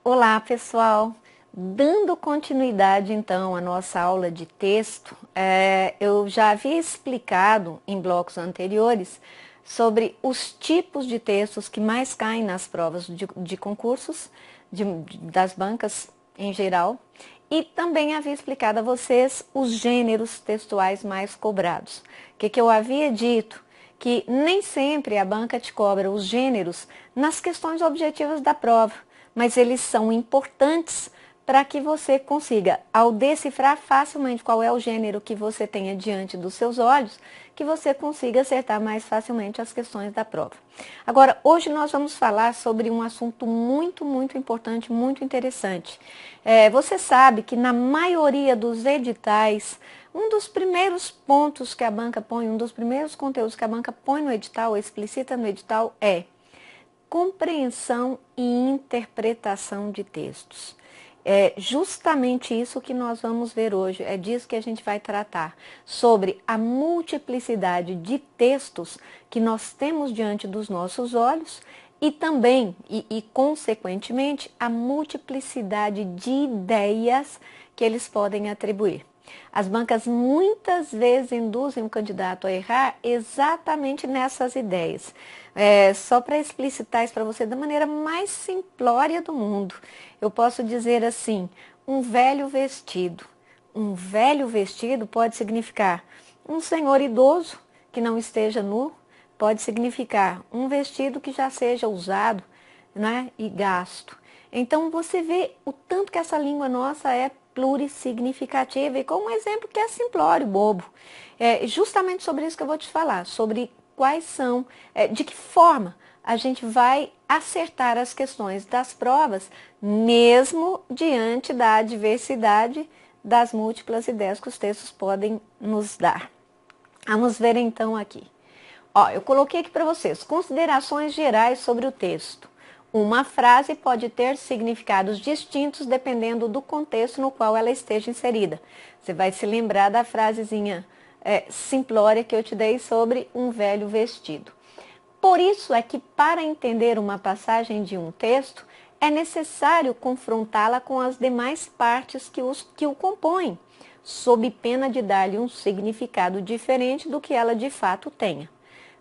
Olá, pessoal! Dando continuidade, então, à nossa aula de texto, eu já havia explicado em blocos anteriores sobre os tipos de textos que mais caem nas provas de concursos, das bancas em geral, e também havia explicado a vocês os gêneros textuais mais cobrados. O que eu havia dito? Que nem sempre a banca te cobra os gêneros nas questões objetivas da prova, mas eles são importantes para que você consiga, ao decifrar facilmente qual é o gênero que você tenha diante dos seus olhos, que você consiga acertar mais facilmente as questões da prova. Agora, hoje nós vamos falar sobre um assunto muito importante, muito interessante. Você sabe que na maioria dos editais, um dos primeiros pontos que a banca põe, um dos primeiros conteúdos que a banca põe no edital, explicita no edital, é compreensão e interpretação de textos. É justamente isso que nós vamos ver hoje, é disso que a gente vai tratar, sobre a multiplicidade de textos que nós temos diante dos nossos olhos e também, consequentemente, a multiplicidade de ideias que eles podem atribuir. As bancas muitas vezes induzem o candidato a errar exatamente nessas ideias. Só para explicitar isso para você da maneira mais simplória do mundo, eu posso dizer assim, um velho vestido. Um velho vestido pode significar um senhor idoso que não esteja nu, pode significar um vestido que já seja usado, né, e gasto. Então você vê o tanto que essa língua nossa é plurissignificativa e com um exemplo que é simplório, bobo. É justamente sobre isso que eu vou te falar, sobre quais são, de que forma a gente vai acertar as questões das provas, mesmo diante da adversidade das múltiplas ideias que os textos podem nos dar. Vamos ver então aqui. Eu coloquei aqui para vocês considerações gerais sobre o texto. Uma frase pode ter significados distintos dependendo do contexto no qual ela esteja inserida. Você vai se lembrar da frasezinha simplória que eu te dei sobre um velho vestido. Por isso é que para entender uma passagem de um texto, é necessário confrontá-la com as demais partes que o compõem, sob pena de dar-lhe um significado diferente do que ela de fato tenha.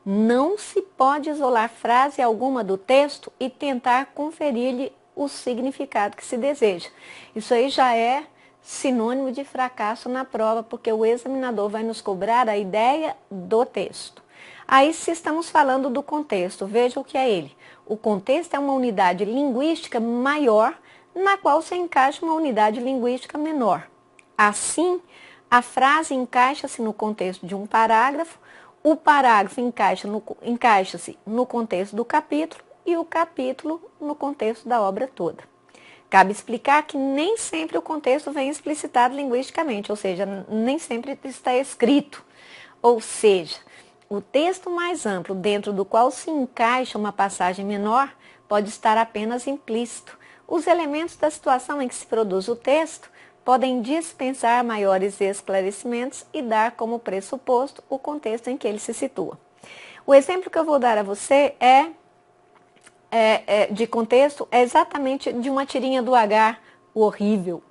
Não se pode isolar frase alguma do texto e tentar conferir-lhe o significado que se deseja. Isso aí já é sinônimo de fracasso na prova, porque o examinador vai nos cobrar a ideia do texto. Aí, se estamos falando do contexto, veja o que é ele. O contexto é uma unidade linguística maior, na qual se encaixa uma unidade linguística menor. Assim, a frase encaixa-se no contexto de um parágrafo, o parágrafo encaixa-se no contexto do capítulo e o capítulo no contexto da obra toda. Cabe explicar que nem sempre o contexto vem explicitado linguisticamente, ou seja, nem sempre está escrito. Ou seja, o texto mais amplo, dentro do qual se encaixa uma passagem menor, pode estar apenas implícito. Os elementos da situação em que se produz o texto podem dispensar maiores esclarecimentos e dar como pressuposto o contexto em que ele se situa. O exemplo que eu vou dar a você de contexto é exatamente de uma tirinha do H, o horrível.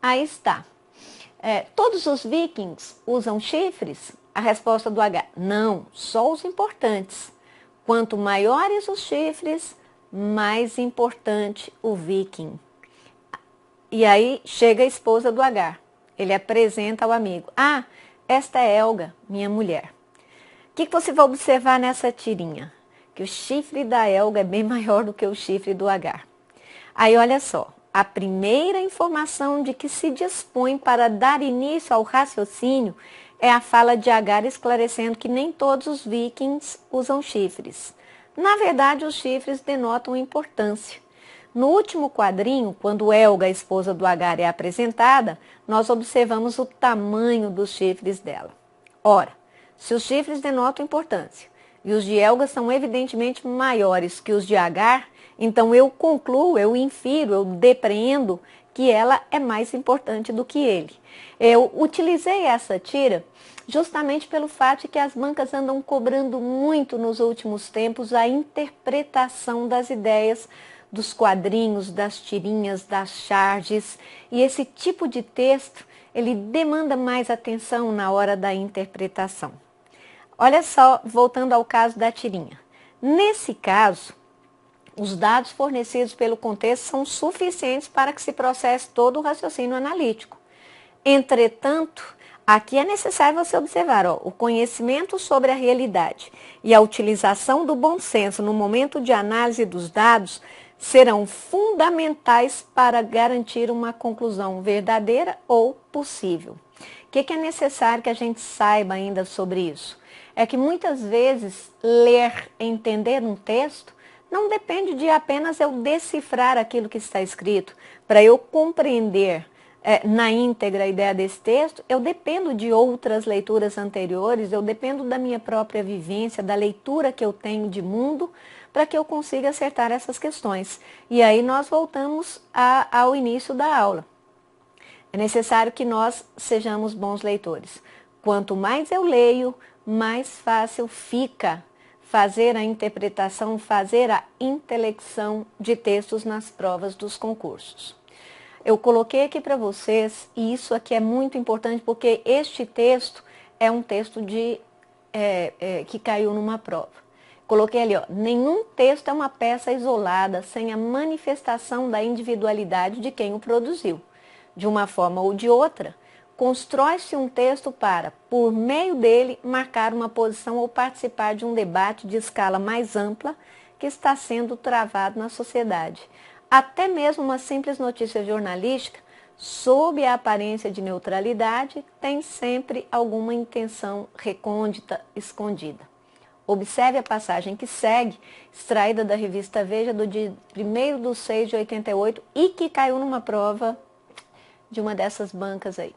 Aí está. Todos os vikings usam chifres? A resposta do H, não, só os importantes. Quanto maiores os chifres, mais importante o viking. E aí chega a esposa do H. Ele apresenta ao amigo. Esta é Helga, minha mulher. O que você vai observar nessa tirinha? Que o chifre da Helga é bem maior do que o chifre do H. Aí olha só, a primeira informação de que se dispõe para dar início ao raciocínio é a fala de H esclarecendo que nem todos os vikings usam chifres. Na verdade, os chifres denotam importância. No último quadrinho, quando Helga, a esposa do H, é apresentada, nós observamos o tamanho dos chifres dela. Ora, se os chifres denotam importância e os de Helga são evidentemente maiores que os de H, então eu concluo, eu infiro, eu depreendo que ela é mais importante do que ele. Eu utilizei essa tira justamente pelo fato de que as bancas andam cobrando muito nos últimos tempos a interpretação das ideias dos quadrinhos, das tirinhas, das charges. E esse tipo de texto, ele demanda mais atenção na hora da interpretação. Olha só, voltando ao caso da tirinha. Nesse caso, os dados fornecidos pelo contexto são suficientes para que se processe todo o raciocínio analítico. Entretanto, aqui é necessário você observar, o conhecimento sobre a realidade e a utilização do bom senso no momento de análise dos dados serão fundamentais para garantir uma conclusão verdadeira ou possível. O que é necessário que a gente saiba ainda sobre isso? É que muitas vezes ler, entender um texto, não depende de apenas eu decifrar aquilo que está escrito. Para eu compreender na íntegra a ideia desse texto, eu dependo de outras leituras anteriores, eu dependo da minha própria vivência, da leitura que eu tenho de mundo, para que eu consiga acertar essas questões. E aí nós voltamos ao início da aula. É necessário que nós sejamos bons leitores. Quanto mais eu leio, mais fácil fica fazer a interpretação, fazer a intelecção de textos nas provas dos concursos. Eu coloquei aqui para vocês, e isso aqui é muito importante, porque este texto é um texto que caiu numa prova. Coloquei ali, nenhum texto é uma peça isolada, sem a manifestação da individualidade de quem o produziu. De uma forma ou de outra, constrói-se um texto para, por meio dele, marcar uma posição ou participar de um debate de escala mais ampla que está sendo travado na sociedade. Até mesmo uma simples notícia jornalística, sob a aparência de neutralidade, tem sempre alguma intenção recôndita, escondida. Observe a passagem que segue, extraída da revista Veja, do dia 1º de 6 de 88, e que caiu numa prova de uma dessas bancas aí.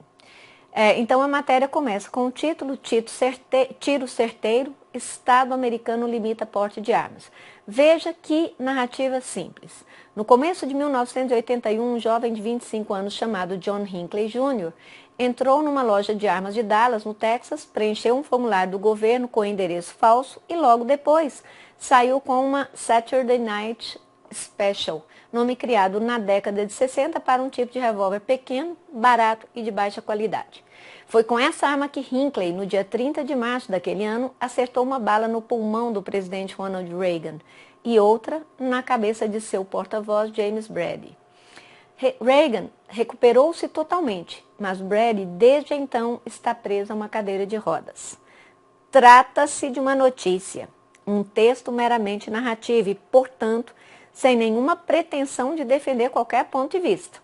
Então a matéria começa com o título, tiro certeiro, Estado americano limita porte de armas. Veja que narrativa simples. No começo de 1981, um jovem de 25 anos chamado John Hinckley Jr. entrou numa loja de armas de Dallas, no Texas, preencheu um formulário do governo com endereço falso e logo depois saiu com uma Saturday Night Special, nome criado na década de 60 para um tipo de revólver pequeno, barato e de baixa qualidade. Foi com essa arma que Hinckley, no dia 30 de março daquele ano, acertou uma bala no pulmão do presidente Ronald Reagan e outra na cabeça de seu porta-voz James Brady. Reagan recuperou-se totalmente, mas Brady desde então está preso a uma cadeira de rodas. Trata-se de uma notícia, um texto meramente narrativo e, portanto, sem nenhuma pretensão de defender qualquer ponto de vista.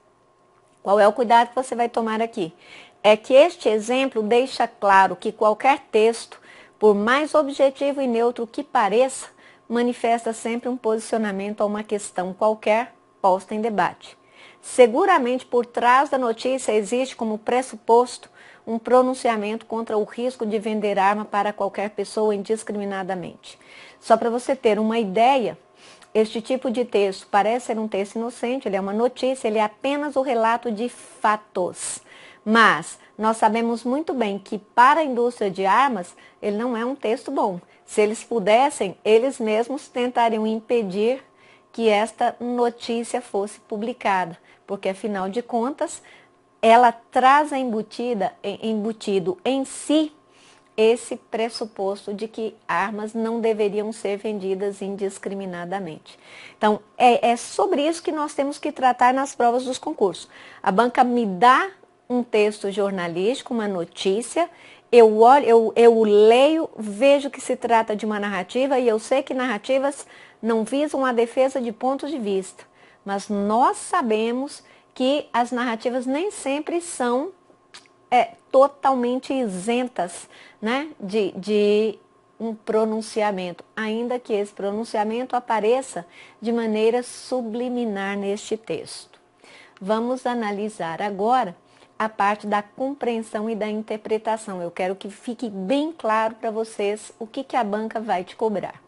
Qual é o cuidado que você vai tomar aqui? É que este exemplo deixa claro que qualquer texto, por mais objetivo e neutro que pareça, manifesta sempre um posicionamento a uma questão qualquer posta em debate. Seguramente por trás da notícia existe como pressuposto um pronunciamento contra o risco de vender arma para qualquer pessoa indiscriminadamente. Só para você ter uma ideia, este tipo de texto parece ser um texto inocente, ele é uma notícia, ele é apenas o relato de fatos. Mas nós sabemos muito bem que para a indústria de armas, ele não é um texto bom. Se eles pudessem, eles mesmos tentariam impedir que esta notícia fosse publicada, porque afinal de contas, ela traz embutido em si esse pressuposto de que armas não deveriam ser vendidas indiscriminadamente. Então, é sobre isso que nós temos que tratar nas provas dos concursos. A banca me dá um texto jornalístico, uma notícia, eu leio, vejo que se trata de uma narrativa e eu sei que narrativas não visam a defesa de pontos de vista, mas nós sabemos que as narrativas nem sempre são totalmente isentas, né, de um pronunciamento, ainda que esse pronunciamento apareça de maneira subliminar neste texto. Vamos analisar agora a parte da compreensão e da interpretação. Eu quero que fique bem claro para vocês o que a banca vai te cobrar.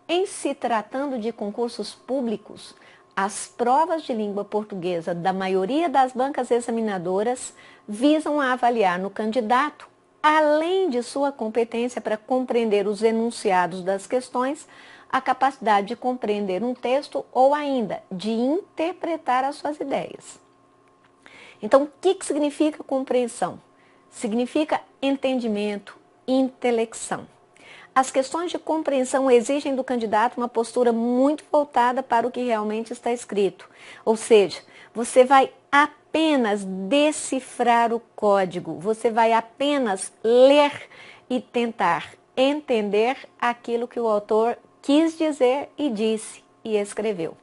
Em se tratando de concursos públicos, as provas de língua portuguesa da maioria das bancas examinadoras visam a avaliar no candidato, além de sua competência para compreender os enunciados das questões, a capacidade de compreender um texto ou ainda de interpretar as suas ideias. Então, o que significa compreensão? Significa entendimento, intelecção. As questões de compreensão exigem do candidato uma postura muito voltada para o que realmente está escrito. Ou seja, você vai apenas decifrar o código, você vai apenas ler e tentar entender aquilo que o autor quis dizer e disse e escreveu.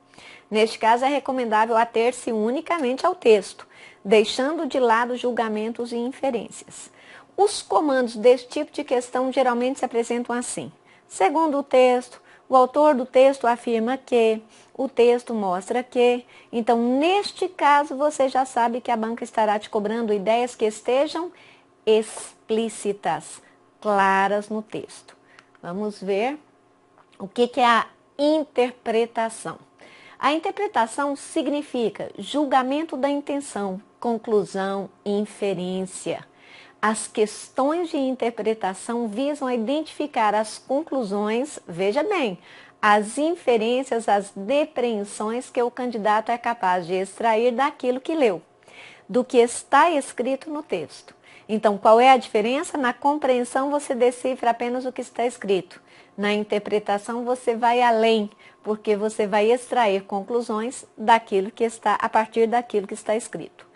Neste caso, é recomendável ater-se unicamente ao texto, deixando de lado julgamentos e inferências. Os comandos desse tipo de questão geralmente se apresentam assim. Segundo o texto, o autor do texto afirma que, o texto mostra que. Então, neste caso, você já sabe que a banca estará te cobrando ideias que estejam explícitas, claras no texto. Vamos ver o que é a interpretação. A interpretação significa julgamento da intenção, conclusão, inferência. As questões de interpretação visam a identificar as conclusões, veja bem, as inferências, as depreensões que o candidato é capaz de extrair daquilo que leu, do que está escrito no texto. Então, qual é a diferença? Na compreensão, você decifra apenas o que está escrito. Na interpretação, você vai além, porque você vai extrair conclusões daquilo que está, a partir daquilo que está escrito.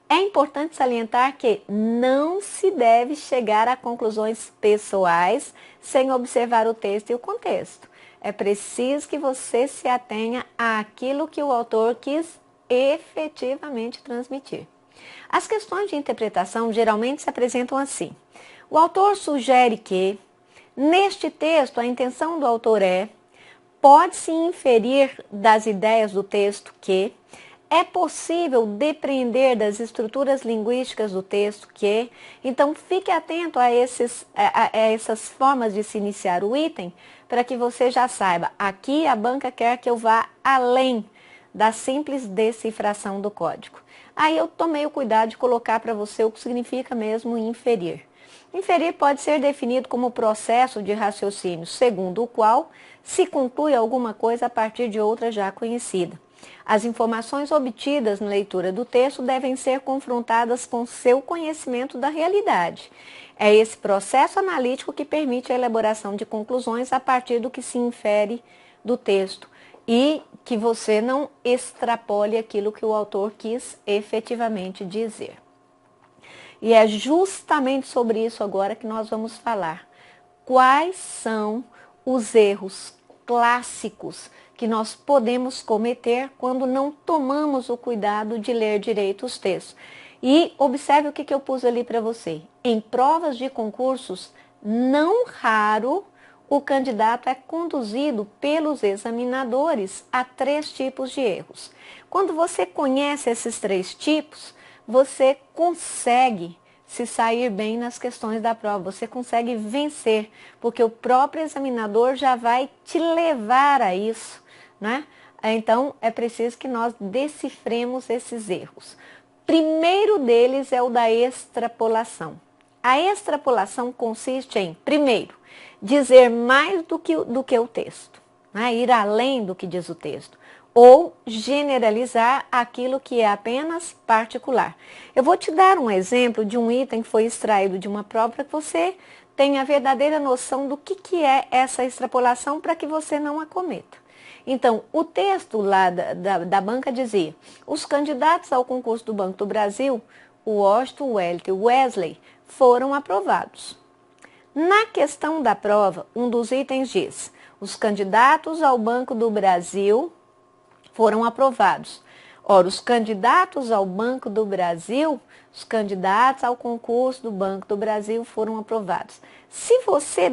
É importante salientar que não se deve chegar a conclusões pessoais sem observar o texto e o contexto. É preciso que você se atenha àquilo que o autor quis efetivamente transmitir. As questões de interpretação geralmente se apresentam assim. O autor sugere que, neste texto, a intenção do autor é, pode-se inferir das ideias do texto que, é possível depreender das estruturas linguísticas do texto que, então fique atento a essas formas de se iniciar o item, para que você já saiba, aqui a banca quer que eu vá além da simples decifração do código. Aí eu tomei o cuidado de colocar para você o que significa mesmo inferir. Inferir pode ser definido como processo de raciocínio, segundo o qual se conclui alguma coisa a partir de outra já conhecida. As informações obtidas na leitura do texto devem ser confrontadas com seu conhecimento da realidade. É esse processo analítico que permite a elaboração de conclusões a partir do que se infere do texto e que você não extrapole aquilo que o autor quis efetivamente dizer. E é justamente sobre isso agora que nós vamos falar. Quais são os erros clássicos que nós podemos cometer quando não tomamos o cuidado de ler direito os textos? E observe o que eu pus ali para você. Em provas de concursos, não raro, o candidato é conduzido pelos examinadores a 3 tipos de erros. Quando você conhece esses 3 tipos, você consegue se sair bem nas questões da prova, você consegue vencer, porque o próprio examinador já vai te levar a isso, né? Então, é preciso que nós decifremos esses erros. Primeiro deles é o da extrapolação. A extrapolação consiste em, primeiro, dizer mais do que o texto, né? Ir além do que diz o texto, ou generalizar aquilo que é apenas particular. Eu vou te dar um exemplo de um item que foi extraído de uma prova para que você tenha a verdadeira noção do que é essa extrapolação para que você não a cometa. Então, o texto lá da banca dizia: os candidatos ao concurso do Banco do Brasil, o Washington, o Wellington e o Wesley, foram aprovados. Na questão da prova, um dos itens diz: os candidatos ao Banco do Brasil foram aprovados. Ora, os candidatos ao Banco do Brasil, os candidatos ao concurso do Banco do Brasil foram aprovados. Se você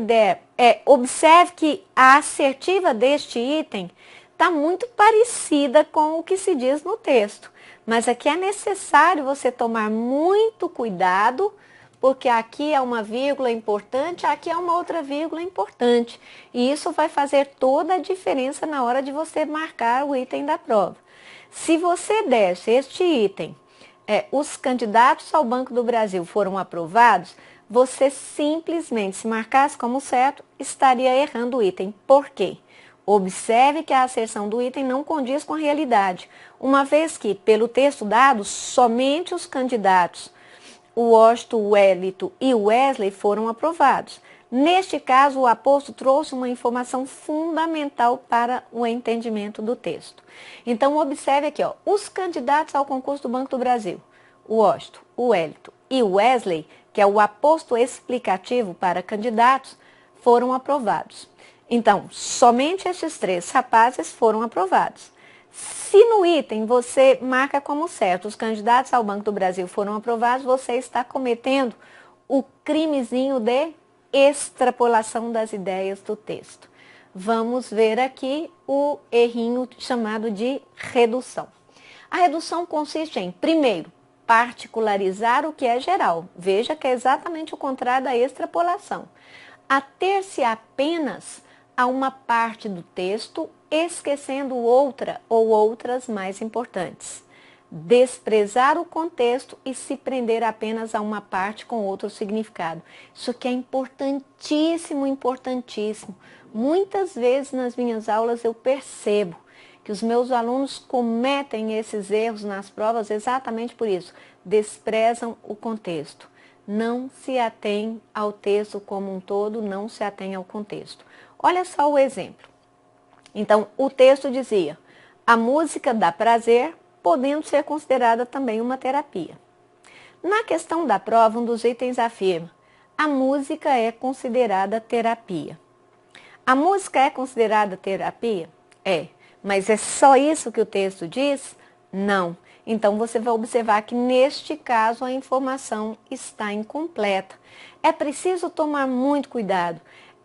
observe que a assertiva deste item está muito parecida com o que se diz no texto. Mas aqui é necessário você tomar muito cuidado, porque aqui é uma vírgula importante, aqui é uma outra vírgula importante. E isso vai fazer toda a diferença na hora de você marcar o item da prova. Se você desse este item, os candidatos ao Banco do Brasil foram aprovados, você simplesmente, se marcasse como certo, estaria errando o item. Por quê? Observe que a asserção do item não condiz com a realidade, uma vez que, pelo texto dado, somente os candidatos Washington, Wellington e Wesley foram aprovados. Neste caso, o apóstolo trouxe uma informação fundamental para o entendimento do texto. Então, observe aqui, ó, os candidatos ao concurso do Banco do Brasil, Washington, Wellington e Wesley, que é o aposto explicativo para candidatos, foram aprovados. Então, somente esses 3 rapazes foram aprovados. Se no item você marca como certo, os candidatos ao Banco do Brasil foram aprovados, você está cometendo o crimezinho de extrapolação das ideias do texto. Vamos ver aqui o errinho chamado de redução. A redução consiste em, primeiro, particularizar o que é geral. Veja que é exatamente o contrário da extrapolação. Ater-se apenas a uma parte do texto, esquecendo outra ou outras mais importantes. Desprezar o contexto e se prender apenas a uma parte com outro significado. Isso aqui é importantíssimo, importantíssimo. Muitas vezes nas minhas aulas eu percebo que os meus alunos cometem esses erros nas provas exatamente por isso. Desprezam o contexto. Não se atém ao texto como um todo, não se atém ao contexto. Olha só o exemplo. Então, o texto dizia, a música dá prazer, podendo ser considerada também uma terapia. Na questão da prova, um dos itens afirma, a música é considerada terapia. A música é considerada terapia? É. Mas é só isso que o texto diz? Não. Então, você vai observar que, neste caso, a informação está incompleta. É preciso tomar muito cuidado.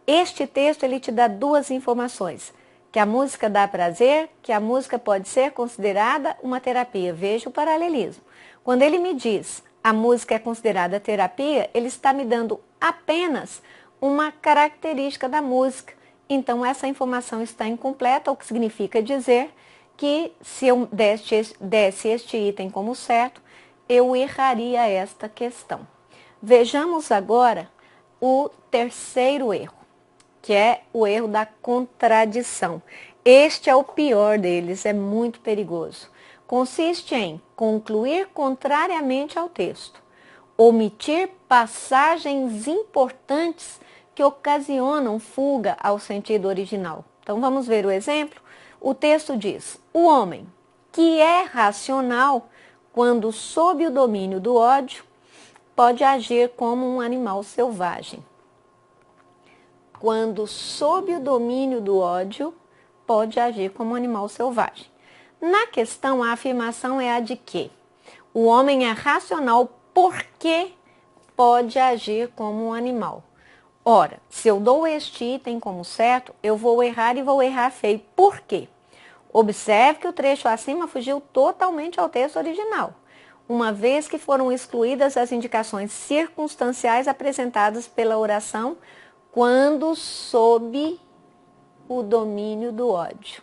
Este texto, ele te dá 2 informações. Que a música dá prazer, que a música pode ser considerada uma terapia. Veja o paralelismo. Quando ele me diz, a música é considerada terapia, ele está me dando apenas uma característica da música. Então, essa informação está incompleta, o que significa dizer que se eu desse este item como certo, eu erraria esta questão. Vejamos agora o terceiro erro, que é o erro da contradição. Este é o pior deles, é muito perigoso. Consiste em concluir contrariamente ao texto, omitir passagens importantes que ocasionam fuga ao sentido original. Então, vamos ver o exemplo? O texto diz, o homem que é racional, quando sob o domínio do ódio, pode agir como um animal selvagem. Quando sob o domínio do ódio, pode agir como um animal selvagem. Na questão, a afirmação é a de que o homem é racional porque pode agir como um animal. Ora, se eu dou este item como certo, eu vou errar e vou errar feio. Por quê? Observe que o trecho acima fugiu totalmente ao texto original, uma vez que foram excluídas as indicações circunstanciais apresentadas pela oração quando sob o domínio do ódio.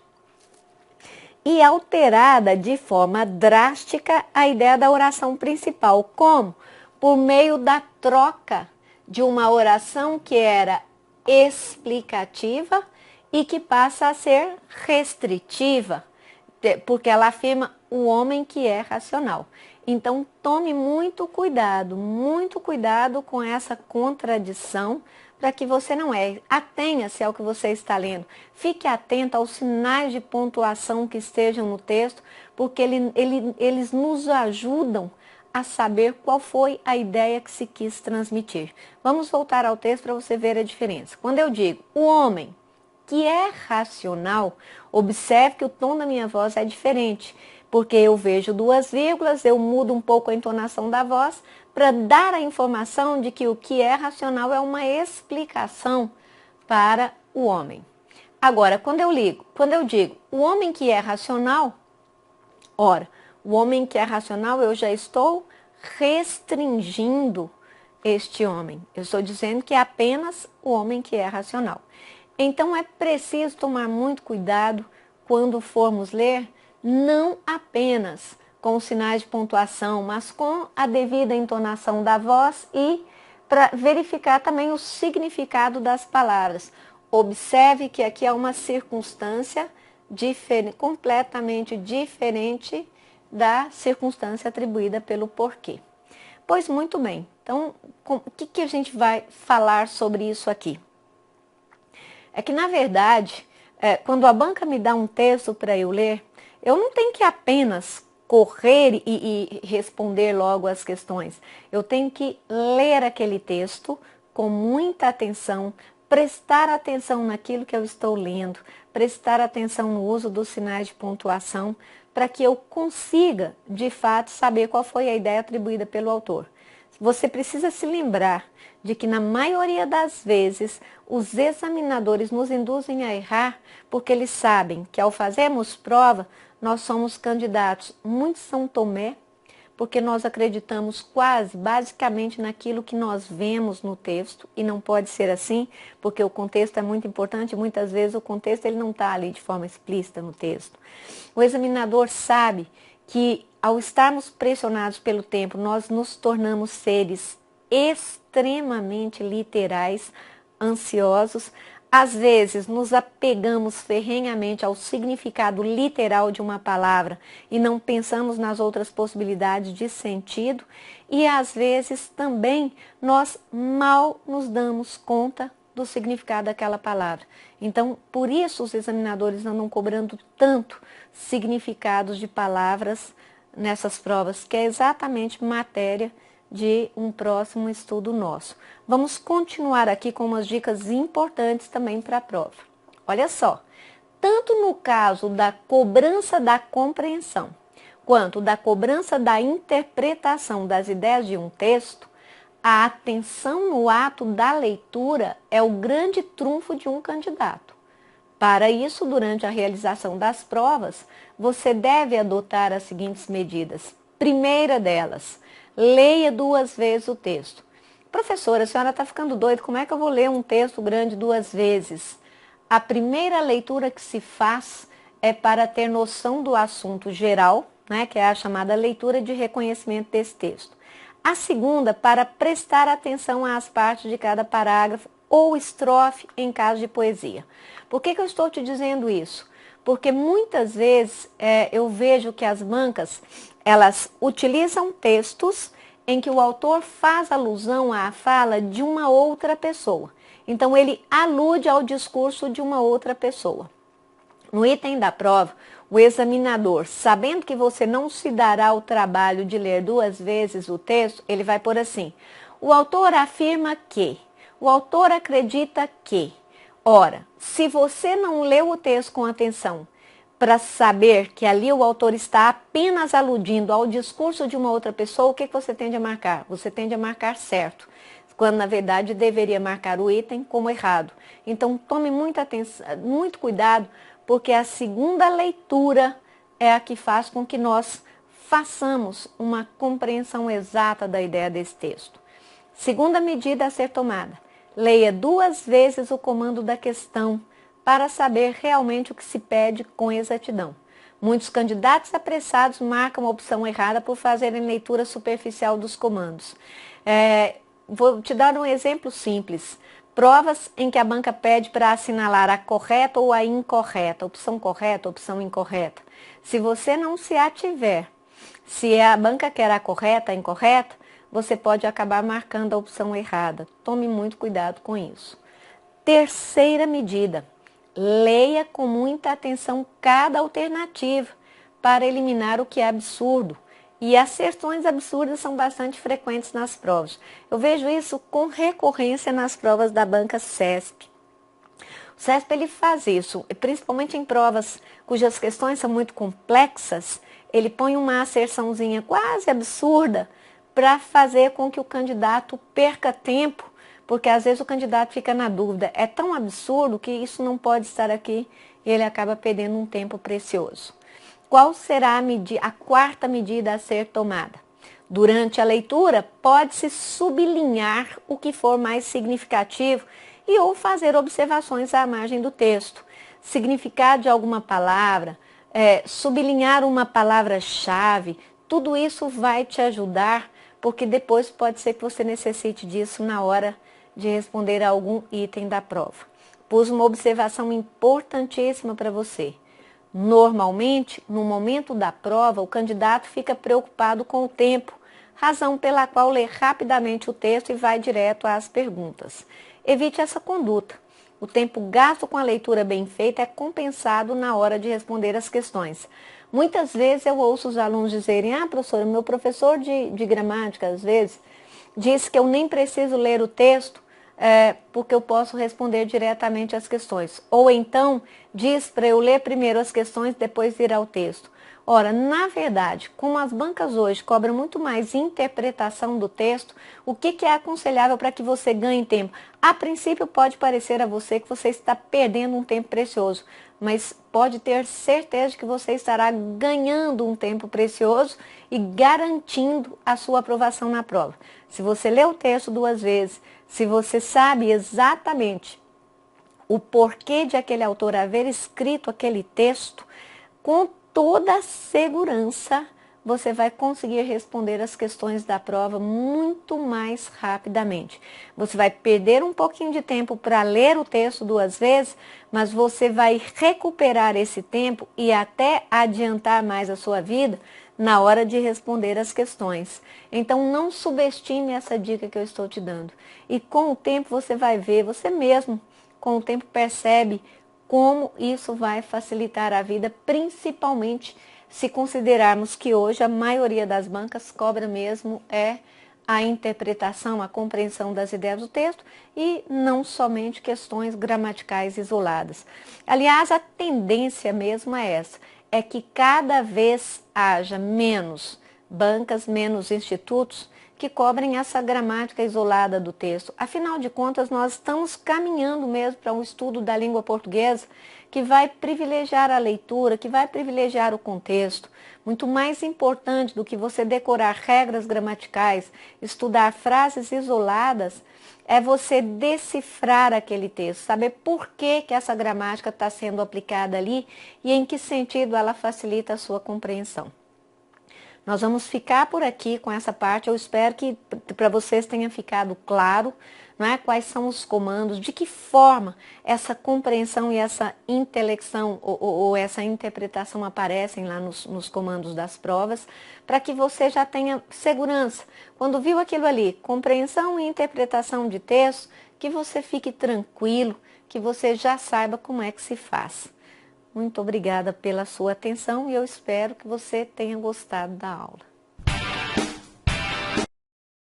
E alterada de forma drástica a ideia da oração principal, como? Por meio da troca de uma oração que era explicativa e que passa a ser restritiva, porque ela afirma o homem que é racional. Então, tome muito cuidado com essa contradição, para que você não erre. Atenha-se ao que você está lendo. Fique atento aos sinais de pontuação que estejam no texto, porque eles nos ajudam a saber qual foi a ideia que se quis transmitir. Vamos voltar ao texto para você ver a diferença. Quando eu digo o homem que é racional, observe que o tom da minha voz é diferente, porque eu vejo 2 vírgulas, eu mudo um pouco a entonação da voz para dar a informação de que o que é racional é uma explicação para o homem. Agora, quando eu digo o homem que é racional, ora, o homem que é racional, eu já estou restringindo este homem. Eu estou dizendo que é apenas o homem que é racional. Então, é preciso tomar muito cuidado quando formos ler, não apenas com os sinais de pontuação, mas com a devida entonação da voz e para verificar também o significado das palavras. Observe que aqui há uma circunstância completamente diferente da circunstância atribuída pelo porquê. Pois muito bem, então o que a gente vai falar sobre isso aqui? É que na verdade, quando a banca me dá um texto para eu ler, eu não tenho que apenas correr e responder logo as questões. Eu tenho que ler aquele texto com muita atenção, prestar atenção naquilo que eu estou lendo, prestar atenção no uso dos sinais de pontuação, para que eu consiga, de fato, saber qual foi a ideia atribuída pelo autor. Você precisa se lembrar de que, na maioria das vezes, os examinadores nos induzem a errar porque eles sabem que, ao fazermos prova, nós somos candidatos muito São Tomé, porque nós acreditamos quase, basicamente, naquilo que nós vemos no texto, e não pode ser assim, porque o contexto é muito importante, muitas vezes o contexto ele não está ali de forma explícita no texto. O examinador sabe que, ao estarmos pressionados pelo tempo, nós nos tornamos seres extremamente literais, ansiosos. Às vezes, nos apegamos ferrenhamente ao significado literal de uma palavra e não pensamos nas outras possibilidades de sentido. E, às vezes, também, nós mal nos damos conta do significado daquela palavra. Então, por isso, os examinadores andam cobrando tanto significados de palavras nessas provas, que é exatamente matéria de um próximo estudo nosso. Vamos continuar aqui com umas dicas importantes também para a prova. Olha só, tanto no caso da cobrança da compreensão, quanto da cobrança da interpretação das ideias de um texto, a atenção no ato da leitura é o grande trunfo de um candidato. Para isso, durante a realização das provas, você deve adotar as seguintes medidas. Primeira delas, leia 2 vezes o texto. Professora, a senhora está ficando doida, como é que eu vou ler um texto grande 2 vezes? A primeira leitura que se faz é para ter noção do assunto geral, né, que é a chamada leitura de reconhecimento desse texto. A segunda, para prestar atenção às partes de cada parágrafo ou estrofe em caso de poesia. Por que eu estou te dizendo isso? Porque muitas vezes eu vejo que as bancas, elas utilizam textos em que o autor faz alusão à fala de uma outra pessoa. Então, ele alude ao discurso de uma outra pessoa. No item da prova, o examinador, sabendo que você não se dará o trabalho de ler 2 vezes o texto, ele vai pôr assim: o autor afirma que, o autor acredita que. Ora, se você não leu o texto com atenção, para saber que ali o autor está apenas aludindo ao discurso de uma outra pessoa, o que você tende a marcar? Você tende a marcar certo, quando na verdade deveria marcar o item como errado. Então tome muita atenção, muito cuidado, porque a segunda leitura é a que faz com que nós façamos uma compreensão exata da ideia desse texto. Segunda medida a ser tomada: leia 2 vezes o comando da questão, para saber realmente o que se pede com exatidão. Muitos candidatos apressados marcam a opção errada por fazerem leitura superficial dos comandos. Vou te dar um exemplo simples. Provas em que a banca pede para assinalar a correta ou a incorreta, opção incorreta. Se você não se ativer, se a banca quer a correta, a incorreta, você pode acabar marcando a opção errada. Tome muito cuidado com isso. Terceira medida: leia com muita atenção cada alternativa para eliminar o que é absurdo. E asserções absurdas são bastante frequentes nas provas. Eu vejo isso com recorrência nas provas da banca CESP. O CESP ele faz isso, principalmente em provas cujas questões são muito complexas. Ele põe uma asserçãozinha quase absurda para fazer com que o candidato perca tempo, porque às vezes o candidato fica na dúvida. É tão absurdo que isso não pode estar aqui e ele acaba perdendo um tempo precioso. Qual será a quarta medida a ser tomada? Durante a leitura, pode-se sublinhar o que for mais significativo e ou fazer observações à margem do texto. Significado de alguma palavra, sublinhar uma palavra-chave, tudo isso vai te ajudar, porque depois pode ser que você necessite disso na hora de responder a algum item da prova. pus uma observação importantíssima para você. Normalmente, no momento da prova, o candidato fica preocupado com o tempo, razão pela qual lê rapidamente o texto e vai direto às perguntas. Evite essa conduta. O tempo gasto com a leitura bem feita é compensado na hora de responder as questões. Muitas vezes eu ouço os alunos dizerem: professora, meu professor de gramática, às vezes, diz que eu nem preciso ler o texto, porque eu posso responder diretamente às questões. Ou então, diz para eu ler primeiro as questões, depois ir ao texto. Ora, na verdade, como as bancas hoje cobram muito mais interpretação do texto, o que é aconselhável para que você ganhe tempo? A princípio pode parecer a você que você está perdendo um tempo precioso, mas pode ter certeza de que você estará ganhando um tempo precioso e garantindo a sua aprovação na prova. Se você lê o texto 2 vezes, se você sabe exatamente o porquê de aquele autor haver escrito aquele texto, com toda a segurança você vai conseguir responder as questões da prova muito mais rapidamente. Você vai perder um pouquinho de tempo para ler o texto 2 vezes, mas você vai recuperar esse tempo e até adiantar mais a sua vida na hora de responder as questões. Então não subestime essa dica que eu estou te dando. E com o tempo você vai ver, você mesmo, com o tempo percebe como isso vai facilitar a vida, principalmente se considerarmos que hoje a maioria das bancas cobra mesmo a interpretação, a compreensão das ideias do texto e não somente questões gramaticais isoladas. Aliás, a tendência mesmo é essa, é que cada vez haja menos bancas, menos institutos que cobrem essa gramática isolada do texto. Afinal de contas, nós estamos caminhando mesmo para um estudo da língua portuguesa que vai privilegiar a leitura, que vai privilegiar o contexto. Muito mais importante do que você decorar regras gramaticais, estudar frases isoladas, é você decifrar aquele texto, saber por que essa gramática está sendo aplicada ali e em que sentido ela facilita a sua compreensão. Nós vamos ficar por aqui com essa parte. Eu espero que para vocês tenha ficado claro, não é? Quais são os comandos, de que forma essa compreensão e essa intelecção ou essa interpretação aparecem lá nos comandos das provas, para que você já tenha segurança. Quando viu aquilo ali, compreensão e interpretação de texto, que você fique tranquilo, que você já saiba como é que se faz. Muito obrigada pela sua atenção e eu espero que você tenha gostado da aula.